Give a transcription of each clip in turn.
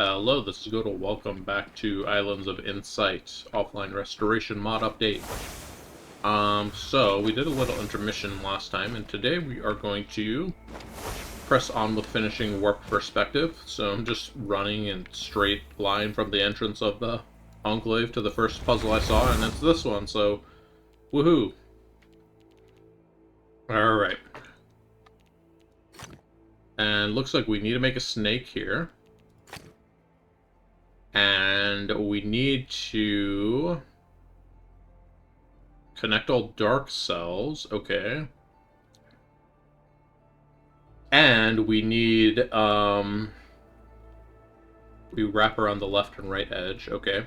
Hello, this is Godel. Welcome back to Islands of Insight offline restoration mod update. So we did a little intermission last time, and today we are going to press on with finishing Warped Perspective. So I'm just running in straight line from the entrance of the Enclave to the first puzzle I saw, and it's this one, so woohoo! Alright. And looks like we need to make a snake here. And we need to connect all dark cells. Okay. And we need, we wrap around the left and right edge. Okay.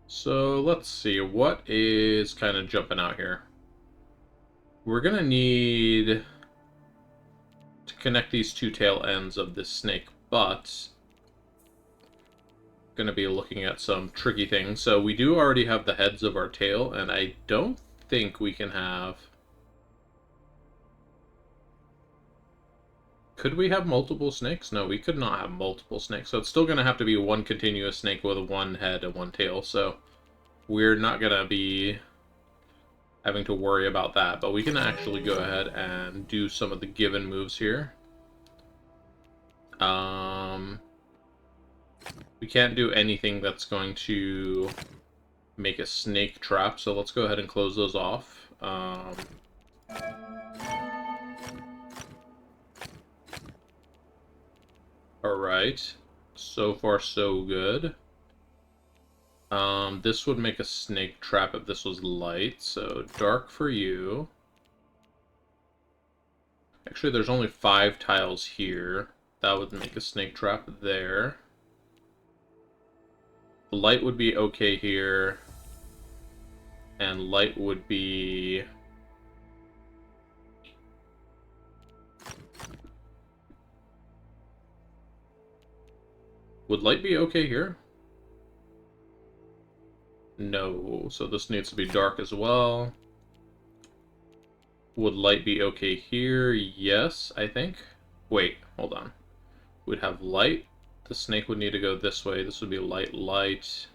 So let's see, what is kind of jumping out here? We're gonna need to connect these two tail ends of this snake, but going to be looking at some tricky things. So we do already have the heads of our tail, and I don't think we can have... Could we have multiple snakes? No, we could not have multiple snakes. So it's still going to have to be one continuous snake with one head and one tail. So we're not going to be having to worry about that. But we can actually go ahead and do some of the given moves here. We can't do anything that's going to make a snake trap, so let's go ahead and close those off. Alright, so far so good. This would make a snake trap if this was light, so dark for you. Actually, there's only 5 tiles here. That would make a snake trap there. Light would be okay here. And light would be... Would light be okay here? No, so this needs to be dark as well. Would light be okay here? Yes, I think. Wait, hold on. We'd have light. The snake would need to go this way. This would be light, light.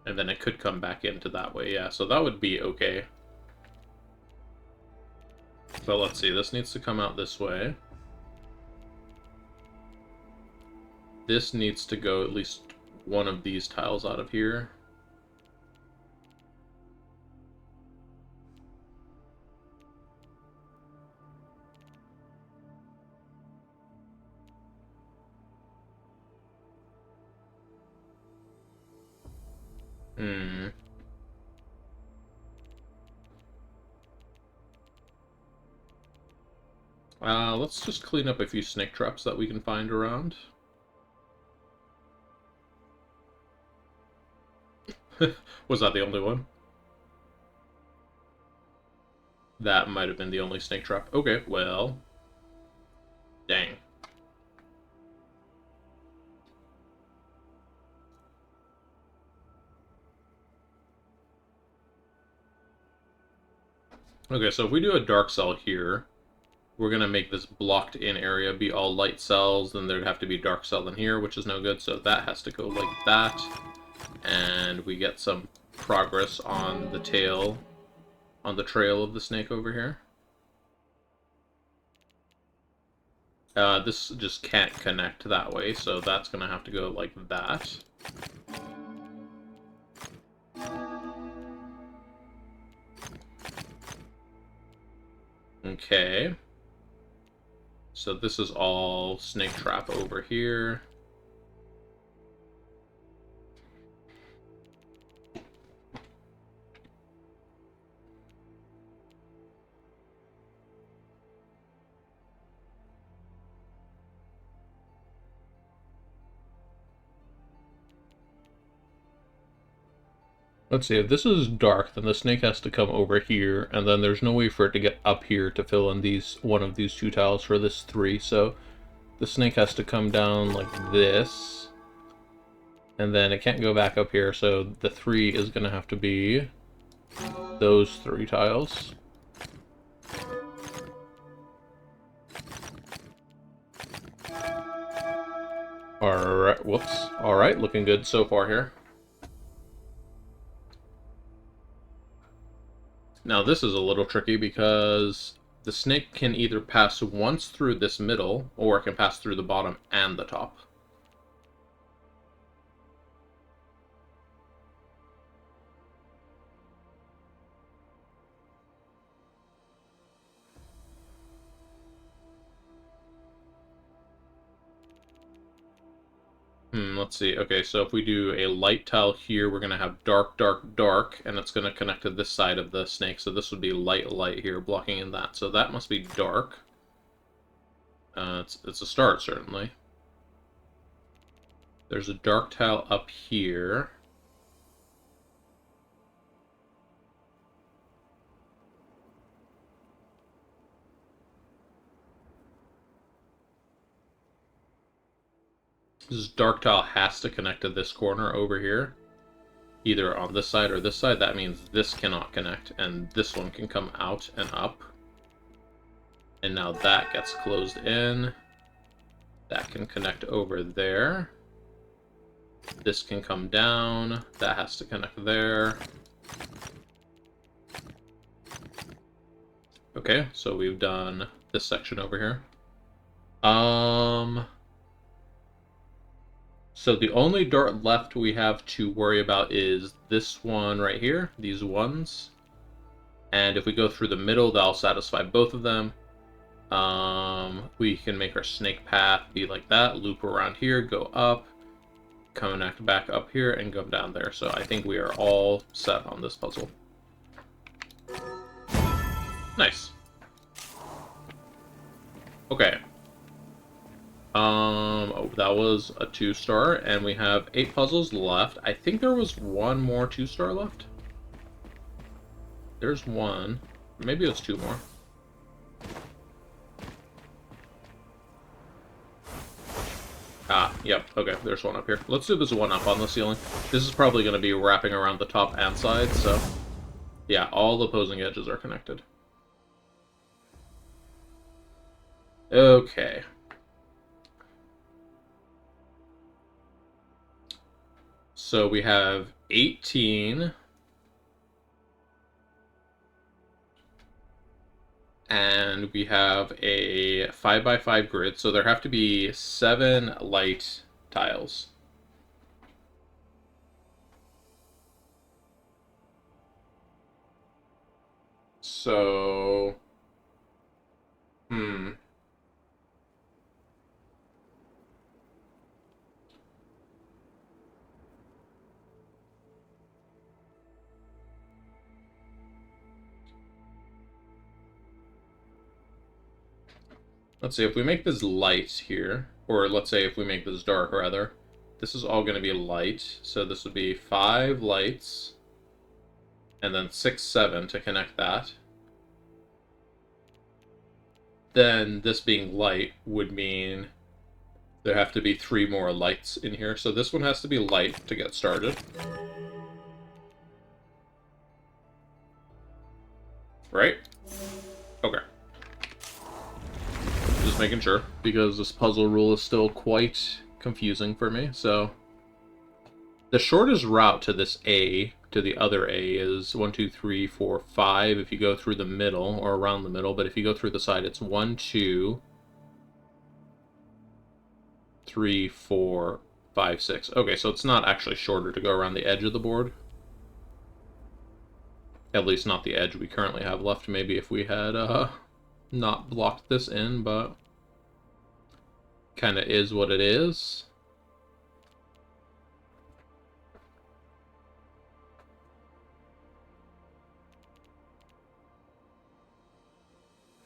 And then it could come back into that way. Yeah, so that would be okay. So let's see. This needs to come out this way. This needs to go at least one of these tiles out of here. Let's just clean up a few snake traps that we can find around. Was that the only one? That might have been the only snake trap. Okay, well... Dang. Okay, so if we do a dark cell here, we're going to make this blocked in area be all light cells, then there'd have to be dark cell in here, which is no good, so that has to go like that. And we get some progress on the tail, on the trail of the snake over here. This just can't connect that way, so that's going to have to go like that. Okay. So this is all snake trap over here. Let's see, if this is dark, then the snake has to come over here, and then there's no way for it to get up here to fill in one of these 2 tiles for this 3, so the snake has to come down like this, and then it can't go back up here, so the 3 is going to have to be those 3 tiles. Alright, whoops. Alright, looking good so far here. Now this is a little tricky because the snake can either pass once through this middle, or it can pass through the bottom and the top. Let's see. Okay, so if we do a light tile here, we're going to have dark, dark, dark, and it's going to connect to this side of the snake. So this would be light, light here, blocking in that. So that must be dark. It's a start, certainly. There's a dark tile up here. This dark tile has to connect to this corner over here. Either on this side or this side. That means this cannot connect, and this one can come out and up. And now that gets closed in. That can connect over there. This can come down. That has to connect there. Okay, so we've done this section over here. So the only dart left we have to worry about is this one right here, these ones. And if we go through the middle, that'll satisfy both of them. We can make our snake path be like that, loop around here, go up, connect back up here, and go down there. So I think we are all set on this puzzle. Nice. Okay. Oh, that was a 2-star, and we have 8 puzzles left. I think there was one more 2-star left. There's one. Maybe it's 2 more. Ah, yep, okay, there's one up here. Let's do this one up on the ceiling. This is probably going to be wrapping around the top and side, so... yeah, all the opposing edges are connected. Okay. So we have 18... and we have a 5x5 grid, so there have to be 7 light tiles. So, let's see, if we make this light here, or let's say if we make this dark, rather, this is all going to be light, so this would be 5 lights, and then 6, 7 to connect that. Then this being light would mean there have to be 3 more lights in here, so this one has to be light to get started. Right? Okay. Just making sure, because this puzzle rule is still quite confusing for me, so... the shortest route to this A, to the other A, is 1, 2, 3, 4, 5 if you go through the middle, or around the middle, but if you go through the side, it's 1, 2, 3, 4, 5, 6. Okay, so it's not actually shorter to go around the edge of the board. At least not the edge we currently have left, maybe if we had, not blocked this in, but kind of is what it is.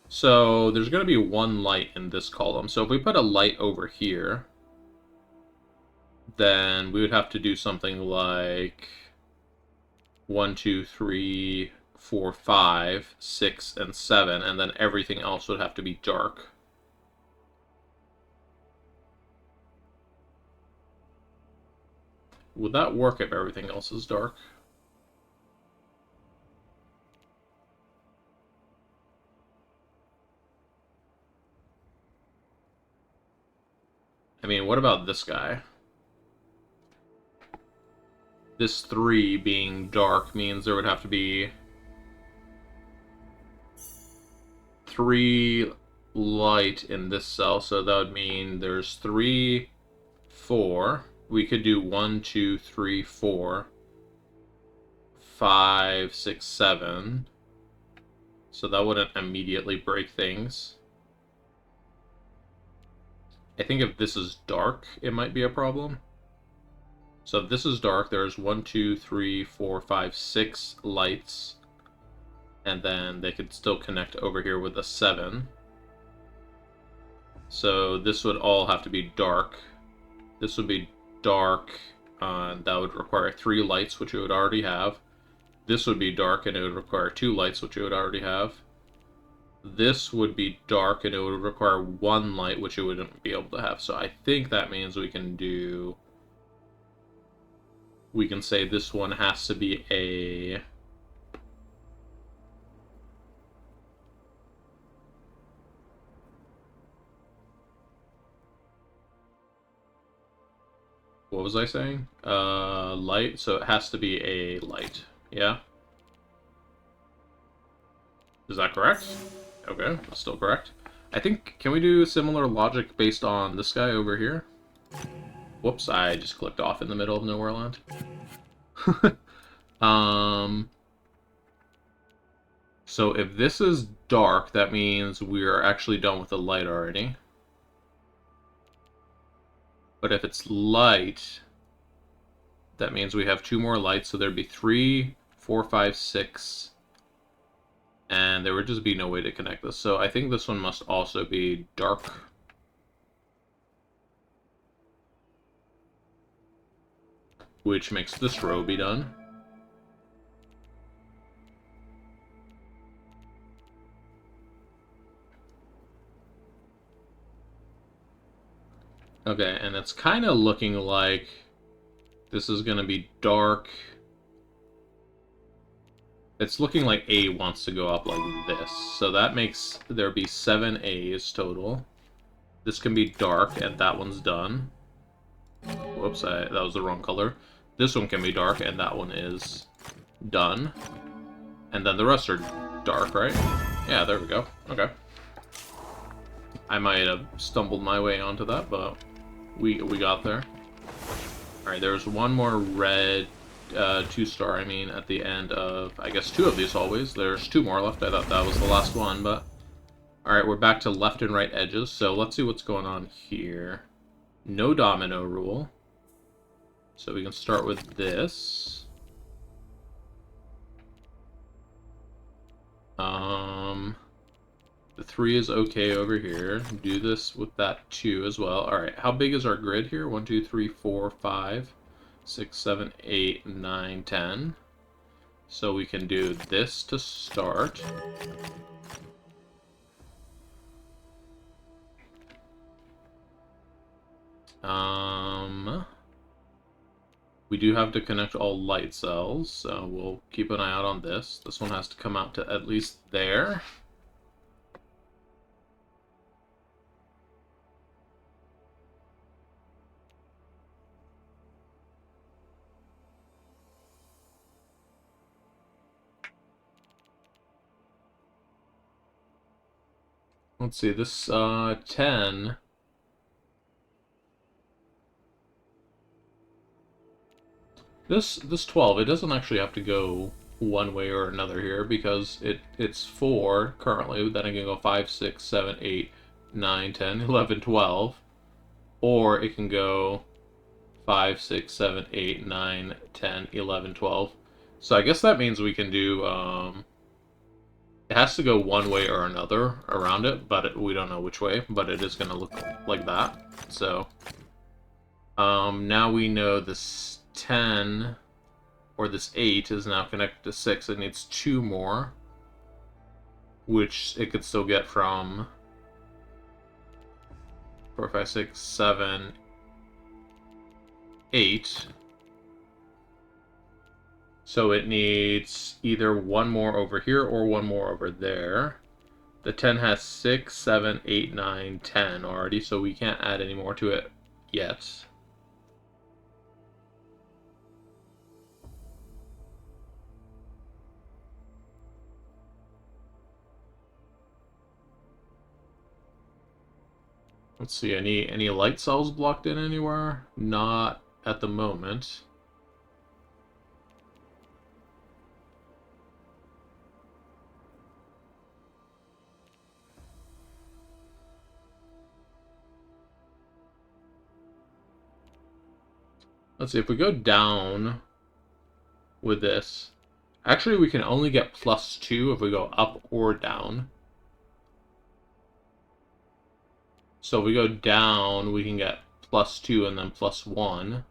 So there's going to be 1 light in this column. So if we put a light over here, then we would have to do something like 1, 2, 3, 4, 5, 6, and 7, and then everything else would have to be dark. Would that work if everything else is dark? I mean, what about this guy? This 3 being dark means there would have to be 3 light in this cell, so that would mean there's 3, 4. We could do 1, 2, 3, 4, 5, 6, 7. So that wouldn't immediately break things. I think if this is dark, it might be a problem. So if this is dark, there's 1, 2, 3, 4, 5, 6 lights. And then they could still connect over here with a 7. So this would all have to be dark. This would be dark. That would require 3 lights, which it would already have. This would be dark, and it would require 2 lights, which it would already have. This would be dark, and it would require 1 light, which it wouldn't be able to have. So I think that means we can do... We can say this one has to be a... What was I saying? Light, so it has to be a light. Yeah? Is that correct? Okay, that's still correct. I think, can we do similar logic based on this guy over here? Whoops, I just clicked off in the middle of nowhere land. So if this is dark, that means we're actually done with the light already. But if it's light, that means we have 2 more lights, so there'd be 3, 4, 5, 6, and there would just be no way to connect this. So I think this one must also be dark. Which makes this row be done. Okay, and it's kind of looking like this is going to be dark. It's looking like A wants to go up like this. So that makes there be 7 A's total. This can be dark, and that one's done. Whoops, that was the wrong color. This one can be dark, and that one is done. And then the rest are dark, right? Yeah, there we go. Okay. I might have stumbled my way onto that, but we got there. Alright, there's one more red 2-star, I mean, at the end of, I guess, 2 of these hallways. There's 2 more left. I thought that was the last one, but... Alright, we're back to left and right edges, so let's see what's going on here. No domino rule. So we can start with this. The 3 is okay over here. Do this with that 2 as well. Alright, how big is our grid here? 1, 2, 3, 4, 5, 6, 7, 8, 9, 10. So we can do this to start. We do have to connect all light cells, so we'll keep an eye out on this. This one has to come out to at least there. Let's see, this 10... This 12, it doesn't actually have to go one way or another here, because it's 4 currently, then it can go 5, 6, 7, 8, 9, 10, 11, 12. Or it can go 5, 6, 7, 8, 9, 10, 11, 12. So I guess that means we can do, it has to go one way or another around it, but we don't know which way, but it is going to look like that. So, now we know this 10, or this 8, is now connected to 6. It needs 2 more, which it could still get from 4, 5, 6, 7, 8. So it needs either 1 more over here or 1 more over there. The 10 has 6, 7, 8, 9, 10 already, so we can't add any more to it yet. Let's see, any light cells blocked in anywhere? Not at the moment. Let's see, if we go down with this, actually we can only get +2 if we go up or down. So if we go down, we can get +2 and then +1.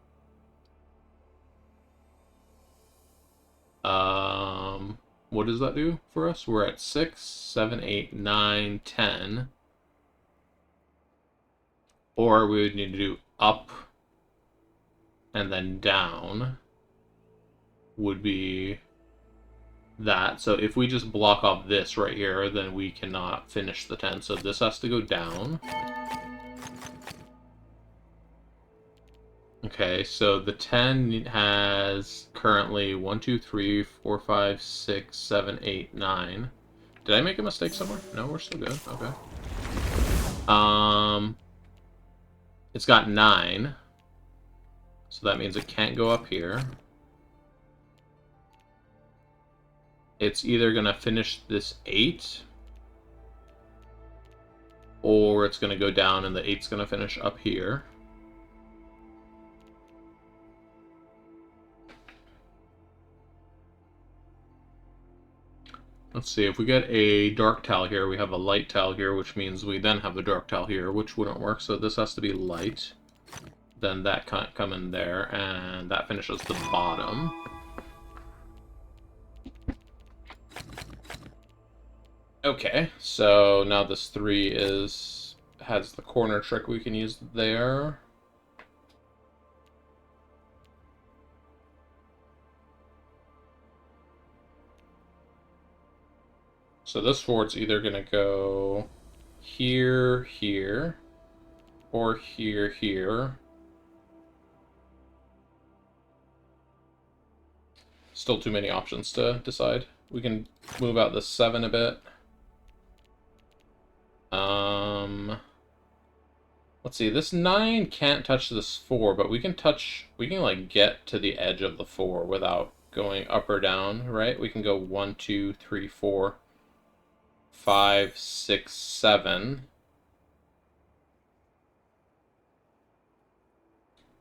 What does that do for us? We're at 6, 7, 8, 9, 10. Or we would need to do up and then down would be that. So if we just block off this right here, then we cannot finish the 10. So this has to go down. Okay, so the 10 has currently 1, 2, 3, 4, 5, 6, 7, 8, 9. Did I make a mistake somewhere? No, we're still good. Okay. It's got 9. So that means it can't go up here. It's either going to finish this 8, or it's going to go down and the 8's going to finish up here. Let's see, if we get a dark tile here, we have a light tile here, which means we then have a dark tile here, which wouldn't work, so this has to be light. Then that can't come in there, and that finishes the bottom. Okay, so now this 3 has the corner trick we can use there. So this 4's either going to go here, here, or here, here. Still too many options to decide. We can move out this 7 a bit. Let's see, this 9 can't touch this 4, but we can like get to the edge of the 4 without going up or down, right? We can go 1, 2, 3, 4, 5, 6, 7.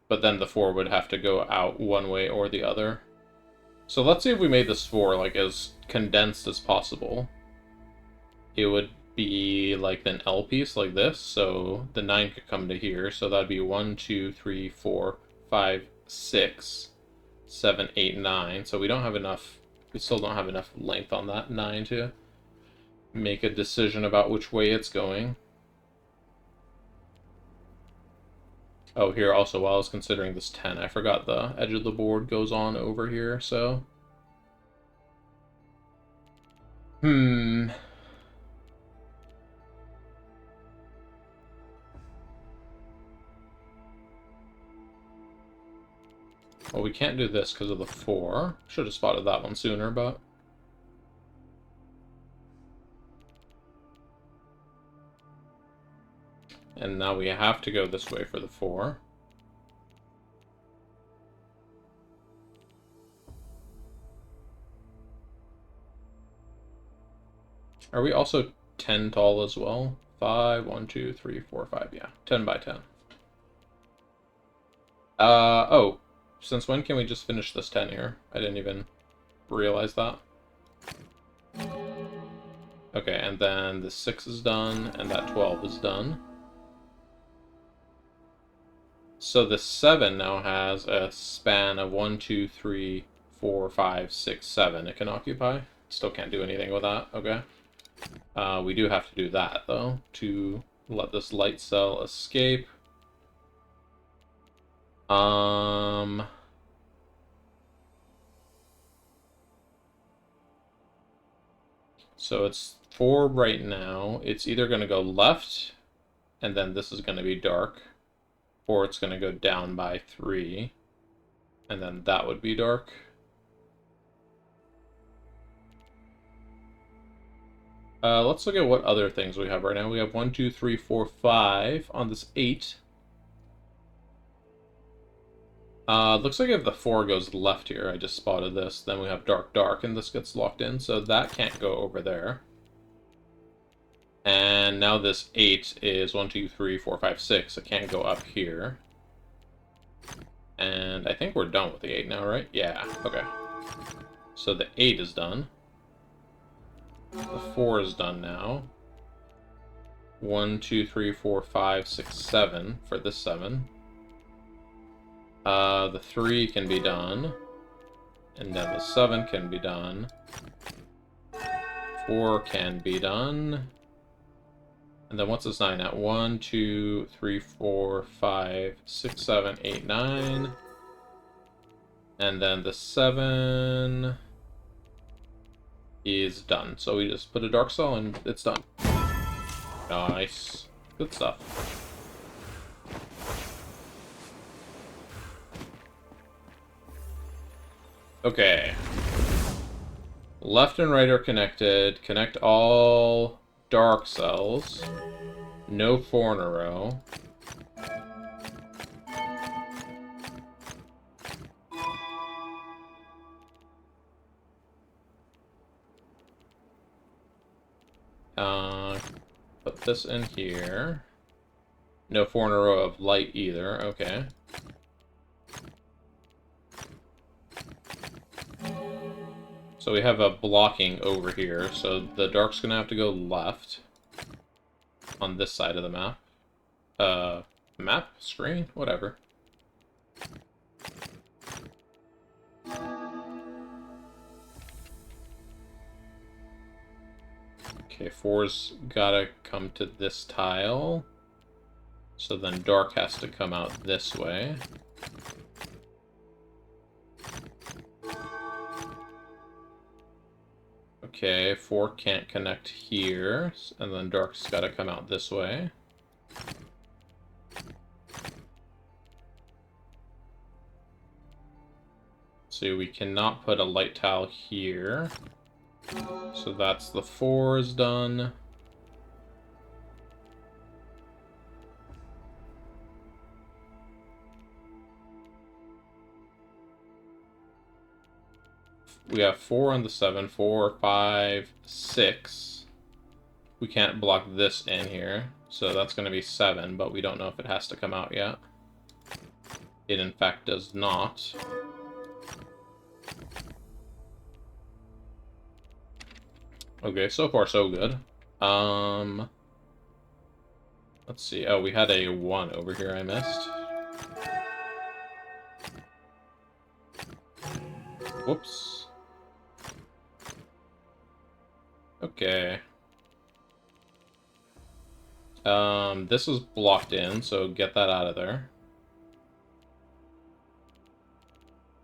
But then the 4 would have to go out one way or the other. So let's see if we made this 4 like as condensed as possible. It would be like an L piece like this, so the 9 could come to here, so that'd be 1, 2, 3, 4, 5, 6, 7, 8, 9. So we still don't have enough length on that 9 to make a decision about which way it's going. Oh, here also, while I was considering this 10, I forgot the edge of the board goes on over here, so... Well, we can't do this because of the 4. Should have spotted that one sooner, but... And now we have to go this way for the 4. Are we also 10 tall as well? 5, 1, 2, 3, 4, 5, yeah. 10 by 10. Oh. Since when can we just finish this 10 here? I didn't even realize that. Okay, and then the 6 is done, and that 12 is done. So the 7 now has a span of 1, 2, 3, 4, 5, 6, 7 it can occupy. Still can't do anything with that, okay. We do have to do that, though, to let this light cell escape. So it's 4 right now. It's either going to go left, and then this is going to be dark. Or it's going to go down by 3. And then that would be dark. Let's look at what other things we have right now. We have 1, 2, 3, 4, 5 on this 8. Looks like if the 4 goes left here, I just spotted this, then we have dark, dark, and this gets locked in, so that can't go over there. And now this 8 is 1, 2, 3, 4, 5, 6. It can't go up here. And I think we're done with the 8 now, right? Yeah, okay. So the 8 is done. The 4 is done now. 1, 2, 3, 4, 5, 6, 7 for this 7. The 3 can be done. And then the 7 can be done. 4 can be done. And then what's this 9 at? 1, 2, 3, 4, 5, 6, 7, 8, 9. And then the 7 is done. So we just put a dark cell and it's done. Nice. Good stuff. Okay. Left and right are connected. Connect all dark cells. No 4 in a row. Put this in here. No 4 in a row of light either. Okay. So we have a blocking over here, so the dark's gonna have to go left on this side of the map. Map? Screen? Whatever. Okay, 4's gotta come to this tile. So then dark has to come out this way. Okay, 4 can't connect here, and then dark's gotta come out this way. So we cannot put a light tile here. So that's the 4 is done. We have 4 on the 7, 4, 5, 6. We can't block this in here, so that's going to be 7, but we don't know if it has to come out yet. It in fact does not. Okay, so far so good. Let's see. Oh, we had a 1 over here I missed. Whoops. Okay. This is blocked in, so get that out of there.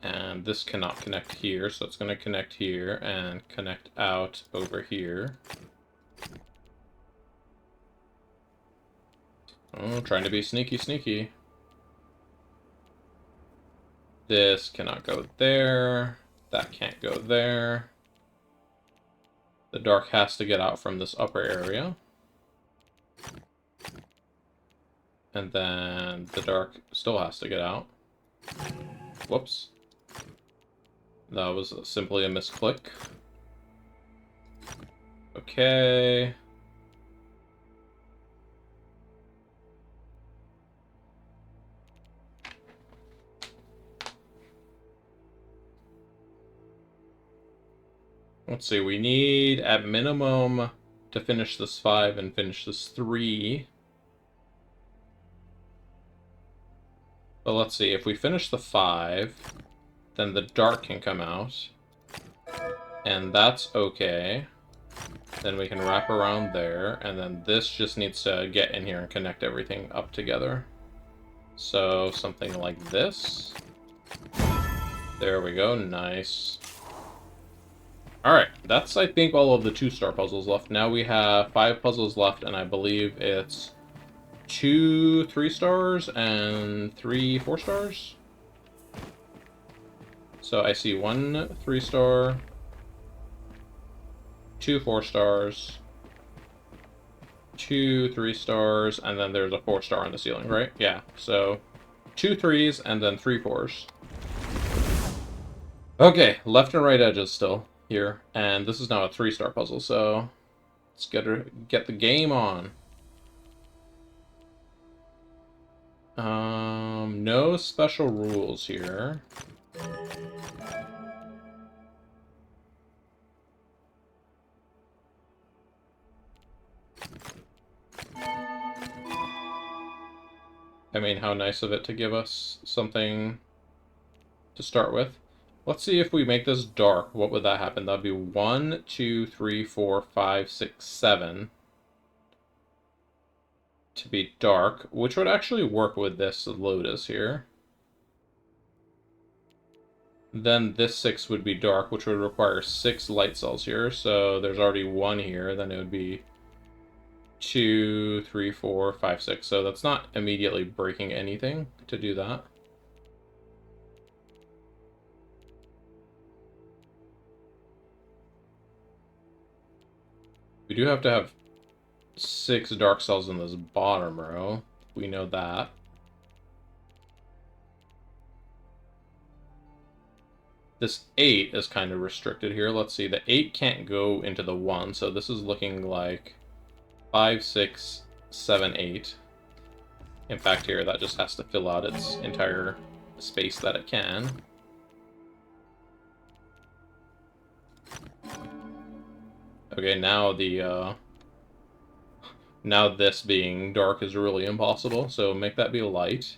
And this cannot connect here, so it's going to connect here and connect out over here. Oh, trying to be sneaky, sneaky. This cannot go there. That can't go there. The dark has to get out from this upper area. And then the dark still has to get out. Whoops. That was simply a misclick. Okay. Let's see, we need at minimum to finish this 5 and finish this 3. But let's see, if we finish the 5, then the dark can come out. And that's okay. Then we can wrap around there, and then this just needs to get in here and connect everything up together. So something like this. There we go, nice. Alright, that's, I think, all of the 2-star puzzles left. Now we have 5 puzzles left, and I believe it's 2 3-stars and 3 4-stars. So I see 1 3-star, 2 4-stars, 2 3-stars, and then there's a 4-star on the ceiling, right? Yeah, so 2 3s and then 3 4s. Okay, left and right edges still here, and this is now a 3-star puzzle, so let's get the game on. No special rules here. I mean, how nice of it to give us something to start with. Let's see if we make this dark. What would that happen? That'd be 1, 2, 3, 4, 5, 6, 7 to be dark, which would actually work with this Lotus here. Then this 6 would be dark, which would require 6 light cells here. So there's already 1 here. Then it would be 2, 3, 4, 5, 6. So that's not immediately breaking anything to do that. We do have to have 6 dark cells in this bottom row. We know that. This 8 is kind of restricted here. Let's see, the 8 can't go into the 1, so this is looking like 5, 6, 7, 8. In fact, here, that just has to fill out its entire space that it can. Okay, now now this being dark is really impossible, so make that be light.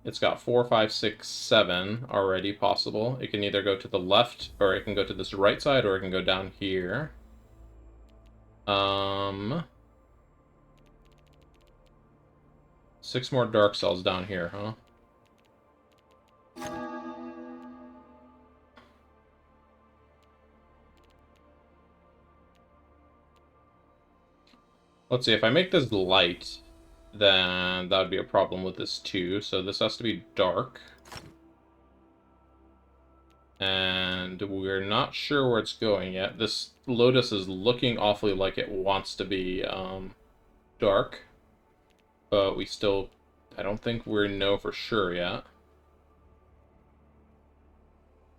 It's got 4, 5, 6, 7 already possible. It can either go to the left, or it can go to this right side, or it can go down here. 6 more dark cells down here, huh? Let's see, if I make this light, then that would be a problem with this too. So this has to be dark. And we're not sure where it's going yet. This Lotus is looking awfully like it wants to be dark. But we still, I don't think we know for sure yet.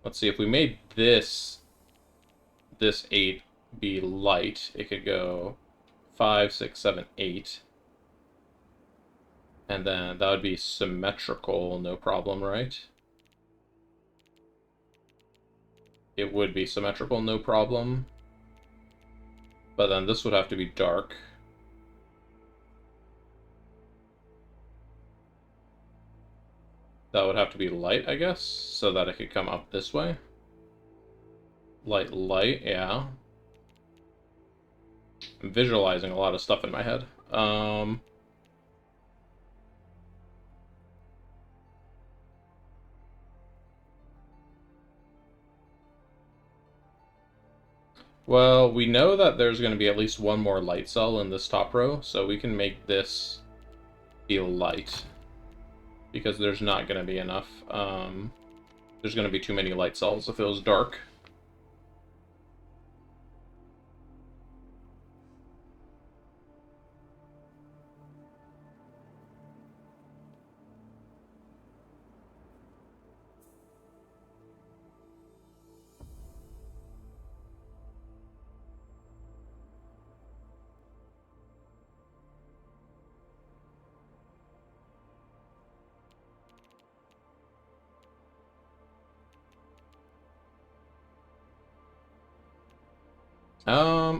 Let's see, if we made this 8 be light, it could go 5, 6, 7, 8. And then that would be symmetrical, no problem, right? It would be symmetrical, no problem. But then this would have to be dark. That would have to be light, I guess, so that it could come up this way. Light, light, yeah. I'm visualizing a lot of stuff in my head. Well, we know that there's going to be at least 1 more light cell in this top row, so we can make this be light. Because there's not going to be enough. There's going to be too many light cells if it was dark.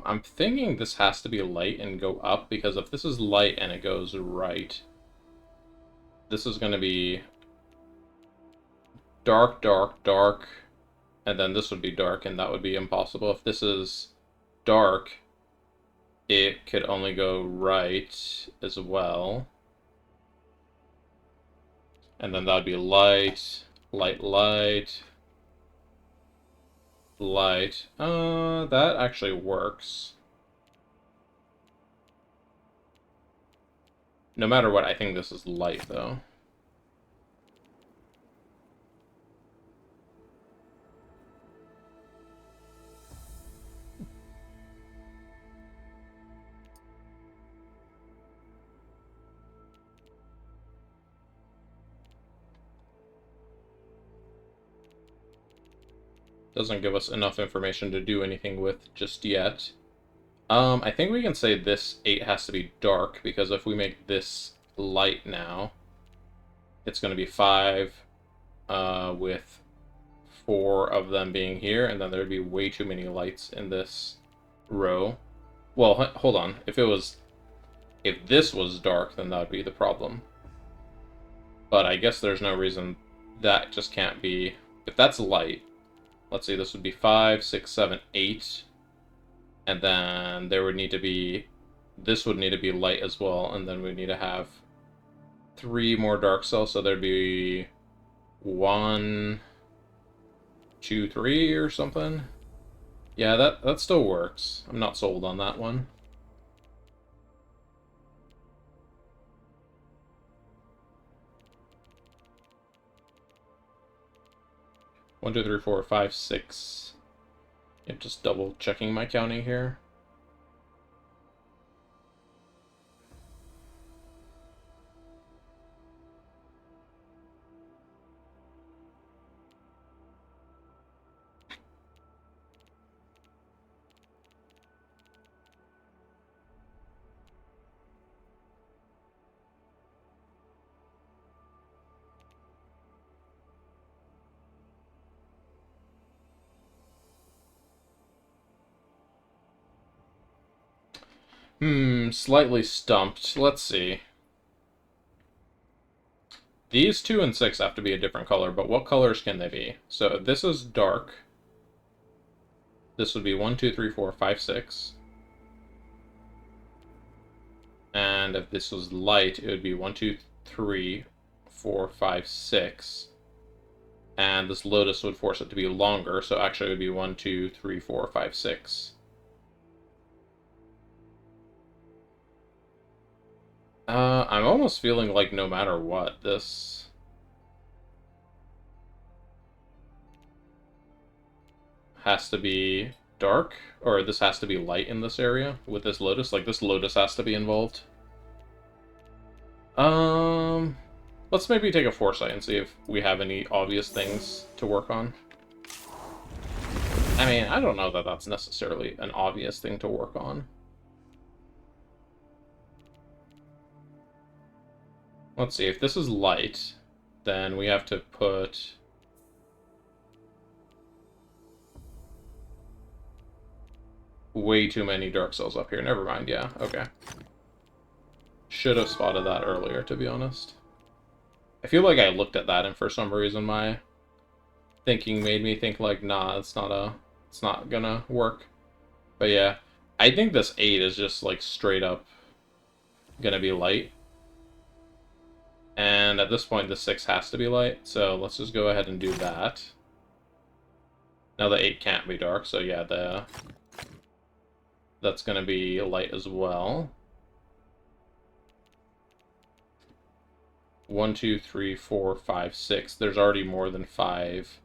I'm thinking this has to be light and go up, because if this is light and it goes right, this is going to be dark, dark, dark, and then this would be dark, and that would be impossible. If this is dark, it could only go right as well. And then that would be light, light, light, light. That actually works. No matter what, I think this is light, though. Doesn't give us enough information to do anything with just yet. I think we can say this 8 has to be dark, because if we make this light now, it's going to be 5, with 4 of them being here, and then there'd be way too many lights in this row. Well, hold on. If this was dark, then that would be the problem. But I guess there's no reason that just can't be... If that's light, let's see, this would be 5, 6, 7, 8. And then there would need to be... This would need to be light as well, and then we'd need to have 3 more dark cells, so there'd be 1, 2, 3 or something. Yeah, that still works. I'm not sold on that one. 1, 2, 3, 4, 5, 6. Yeah, just double checking my counting here. Slightly stumped. Let's see. These 2 and 6 have to be a different color, but what colors can they be? So if this is dark, this would be 1, 2, 3, 4, 5, 6. And if this was light, it would be 1, 2, 3, 4, 5, 6. And this lotus would force it to be longer, so actually it would be 1, 2, 3, 4, 5, 6. I'm almost feeling like no matter what, this has to be dark, or this has to be light in this area with this lotus. Like, this lotus has to be involved. Let's maybe take a foresight and see if we have any obvious things to work on. I mean, I don't know that that's necessarily an obvious thing to work on. Let's see, if this is light, then we have to put... way too many dark cells up here. Never mind, yeah, okay. Should have spotted that earlier, to be honest. I feel like I looked at that, and for some reason my thinking made me think, like, nah, it's not gonna work. But yeah, I think this 8 is just, like, straight up gonna be light. And at this point, the 6 has to be light, so let's just go ahead and do that. Now the 8 can't be dark, so yeah, that's going to be light as well. 1, 2, 3, 4, 5, 6. There's already more than 5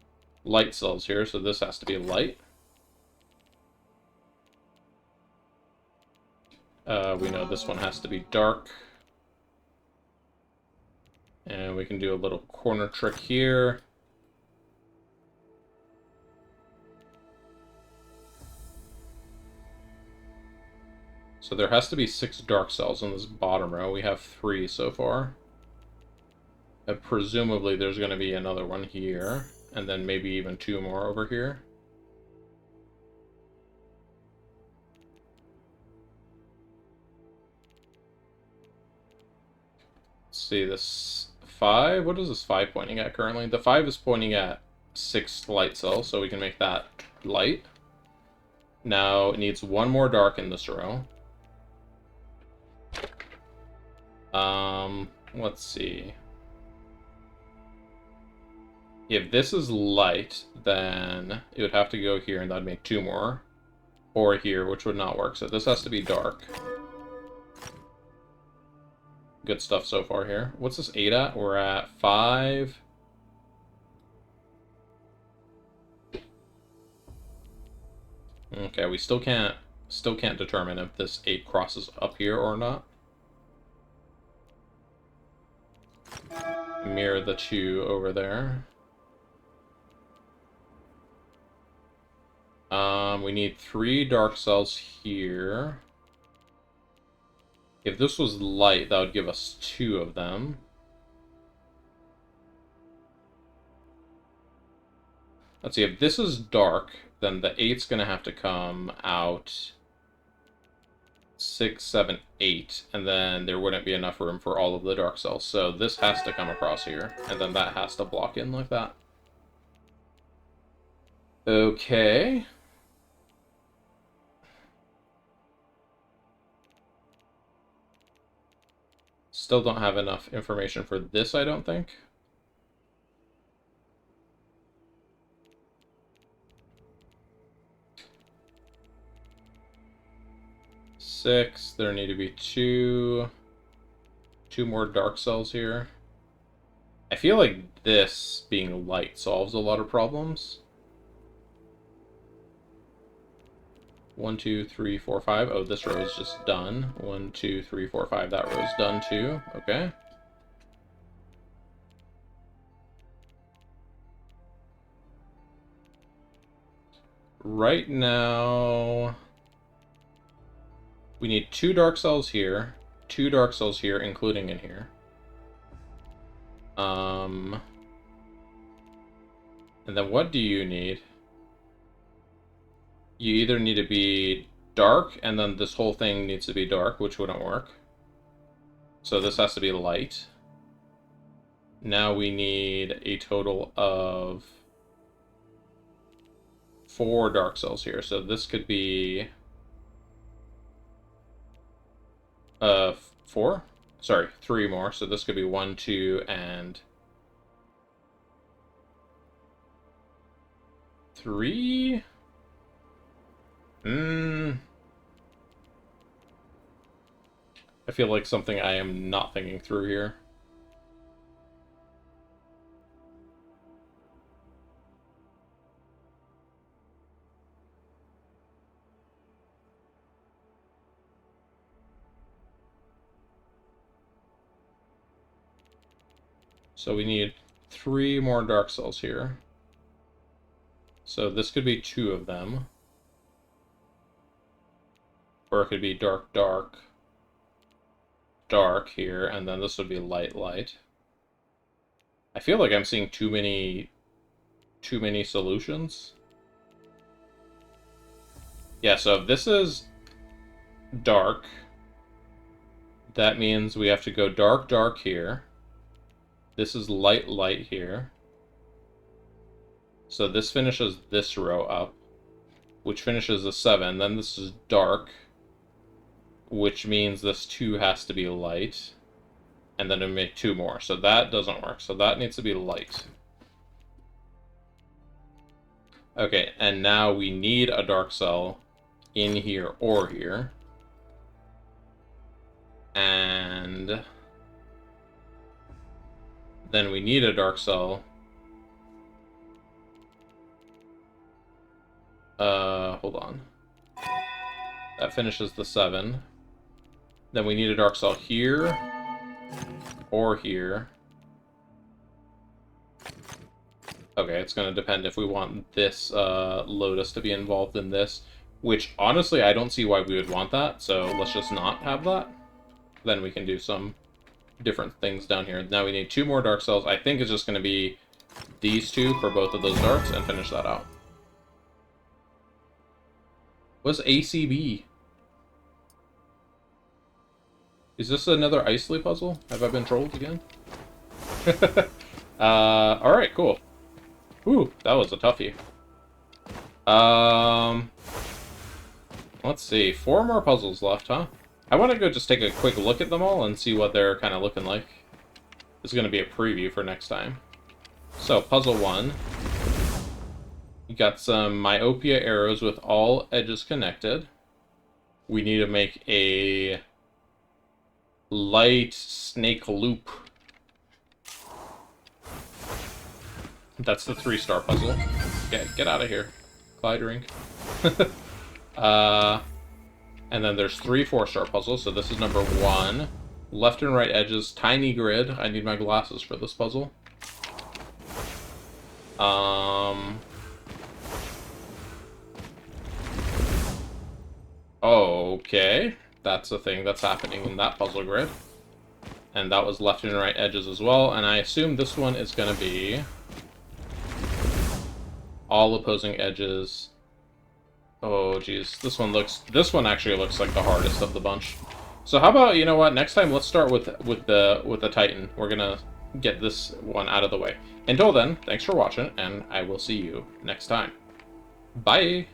light cells here, so this has to be light. We know this one has to be dark. And we can do a little corner trick here. So there has to be 6 dark cells in this bottom row. We have 3 so far. And presumably there's going to be another one here. And then maybe even 2 more over here. Let's see, this 5, what is this 5 pointing at currently? The 5 is pointing at 6 light cells, so we can make that light. Now it needs 1 more dark in this row. Let's see. If this is light, then it would have to go here, and that'd make 2 more. Or here, which would not work, so this has to be dark. good stuff so far here. What's this 8 at? We're at 5. Okay, we still can't determine if this 8 crosses up here or not. Mirror the 2 over there. We need 3 dark cells here. If this was light, that would give us 2 of them. Let's see, if this is dark, then the 8's going to have to come out 6, 7, 8, and then there wouldn't be enough room for all of the dark cells. So this has to come across here, and then that has to block in like that. Okay. Still don't have enough information for this, I don't think. Six. There need to be two more dark cells here. I feel like this being light solves a lot of problems. 1, 2, 3, 4, 5. Oh, this row is just done. 1, 2, 3, 4, 5. That row is done too. Okay. Right now, we need 2 dark cells here, 2 dark cells here, including in here. And then what do you need? You either need to be dark, and then this whole thing needs to be dark, which wouldn't work. So this has to be light. Now we need a total of 4 dark cells here. So this could be 4? Sorry, 3 more. So this could be 1, 2, and 3. I feel like something I am not thinking through here. So we need 3 more dark cells here. So this could be 2 of them. Or it could be dark, dark, dark here, and then this would be light, light. I feel like I'm seeing too many solutions. Yeah, so if this is dark, that means we have to go dark, dark here. This is light, light here. So this finishes this row up, which finishes a 7. Then this is dark, which means this 2 has to be light. And then we make 2 more. So that doesn't work. So that needs to be light. Okay, and now we need a dark cell in here or here. And then we need a dark cell. Hold on. That finishes the 7. Then we need a dark cell here or here. Okay, it's going to depend if we want this Lotus to be involved in this, which honestly I don't see why we would want that, so let's just not have that. Then we can do some different things down here. Now we need 2 more dark cells. I think it's just going to be these 2 for both of those darks and finish that out. What's ACB? Is this another Isley puzzle? Have I been trolled again? Alright, cool. Ooh, that was a toughie. Let's see. 4 more puzzles left, huh? I want to go just take a quick look at them all and see what they're kind of looking like. This is going to be a preview for next time. So, puzzle 1. You got some myopia arrows with all edges connected. We need to make a Light snake loop. That's the 3-star puzzle. Get out of here. Clyde drink. And then there's 3 4-star puzzles, so this is number 1. Left and right edges, tiny grid. I need my glasses for this puzzle. Okay. That's a thing that's happening in that puzzle grid. And that was left and right edges as well, and I assume this one is going to be all opposing edges. Oh, geez. This one actually looks like the hardest of the bunch. So how about, you know what, next time let's start with the Titan. We're gonna get this one out of the way. Until then, thanks for watching, and I will see you next time. Bye!